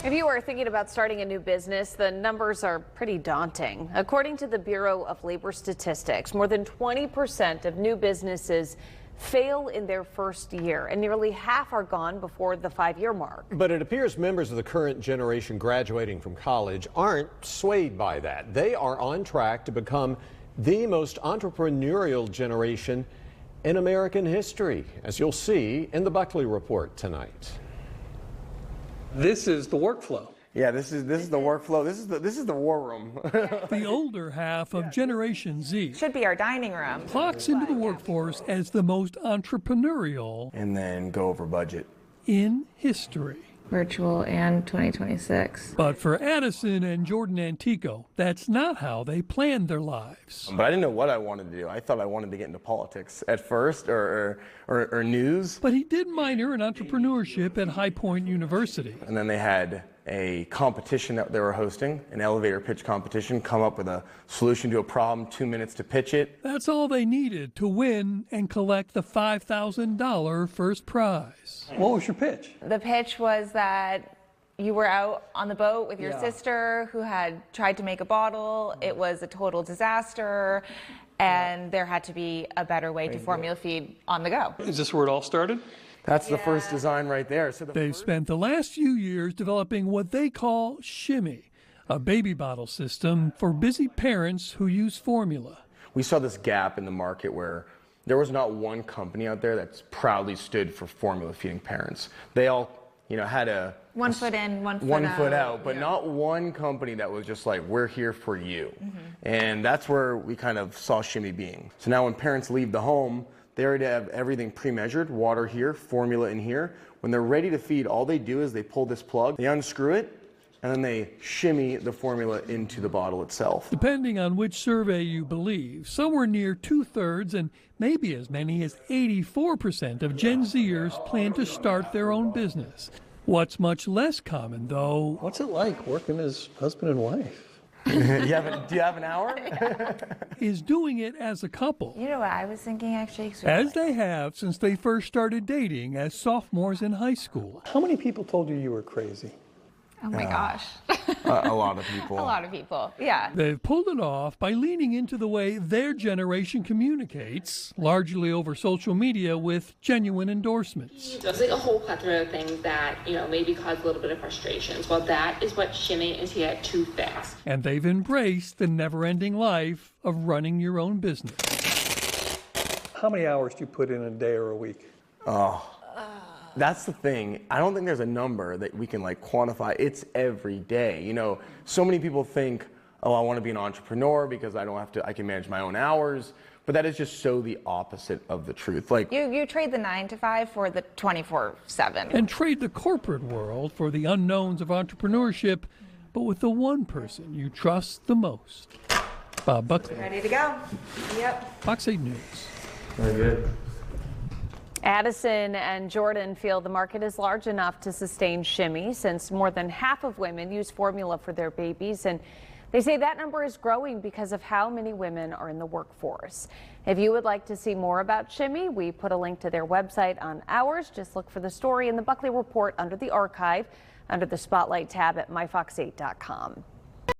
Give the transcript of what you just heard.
If you are thinking about starting a new business, the numbers are pretty daunting. According to the Bureau of Labor Statistics, more than 20% of new businesses fail in their first year, and nearly half are gone before the 5-year mark. But it appears members of the current generation graduating from college aren't swayed by that. They are on track to become the most entrepreneurial generation in American history, as you'll see in the Buckley Report tonight. This is the workflow. Yeah, this is the workflow. This is the war room. The older half of Generation Z should be our dining room. clocks into the workforce as the most entrepreneurial And then go over budget. in history. Virtual and 2026. But for Addison and Jordan Antico, that's not how they planned their lives. But I didn't know what I wanted to do. I thought I wanted to get into politics at first, or news. But he did minor in entrepreneurship at High Point University. And then they had a competition that they were hosting, an elevator pitch competition, come up with a solution to a problem, 2 minutes to pitch it. That's all they needed to win and collect the $5,000 first prize. What was your pitch? The pitch was that you were out on the boat with your sister who had tried to make a bottle. It was a total disaster, and there had to be a better way to formula feed on the go. Is this where it all started? That's the first design right there. So They've spent the last few years developing what they call Shimmy, a baby bottle system for busy parents who use formula. we saw this gap in the market where there was not one company out there that's proudly stood for formula feeding parents. They all, had a one foot in, one foot out, but not one company that was just like, we're here for you. Mm-hmm. And that's where we kind of saw Shimmy being. So now when parents leave the home, they already have everything pre-measured, water here, formula in here. When they're ready to feed, all they do is they pull this plug, they unscrew it, and then they shimmy the formula into the bottle itself. Depending on which survey you believe, somewhere near 2/3 and maybe as many as 84% of Gen Zers plan to start their own business. What's much less common, though, What's it like working as husband and wife? Do you have an hour? is doing it as a couple, You know what I was thinking, actually? as they have since they first started dating as sophomores in high school. How many people told you you were crazy? Oh my gosh. A lot of people. A lot of people, yeah. They've pulled it off by leaning into the way their generation communicates, largely over social media with genuine endorsements. There's like a whole plethora of things that, maybe cause a little bit of frustrations. Well, that is what Shimmy is here to fix. And they've embraced the never-ending life of running your own business. How many hours do you put in a day or a week? That's the thing. I don't think there's a number that we can quantify. It's every day. So many people think, oh, I want to be an entrepreneur because I can manage my own hours. But that is just so the opposite of the truth. You trade the 9 to 5 for the 24/7. And trade the corporate world for the unknowns of entrepreneurship, but with the one person you trust the most. Bob Buckley. Ready to go? Yep. Fox 8 News. Very good. Addison and Jordan feel the market is large enough to sustain Shimmy since more than half of women use formula for their babies, and they say that number is growing because of how many women are in the workforce. If you would like to see more about Shimmy, we put a link to their website on ours. Just look for the story in the Buckley Report under the archive, under the Spotlight tab at myfox8.com.